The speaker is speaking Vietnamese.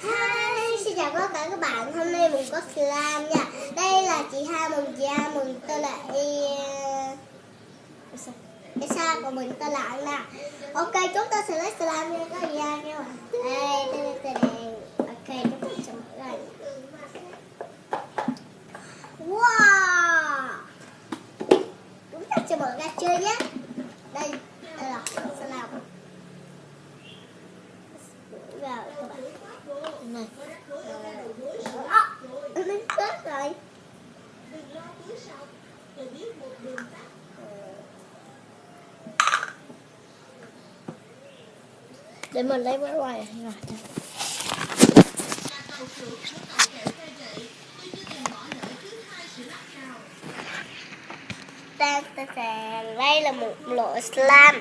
Hi, xin chào tất cả các bạn. Hôm nay mình có slime nha. Đây là chị Hai mừng tôi là Isa, còn mình tôi là Anna. Ok, chúng ta sẽ lấy slime nha các bạn nha. Đây. Ok, chúng ta sẽ mở ra. Wow, chúng ta sẽ mở ra chơi nhé. Đây là slime. Rồi các bạn. Này. Nó chết rồi. Để mình lấy cái quay rồi. Đây là một loại slime.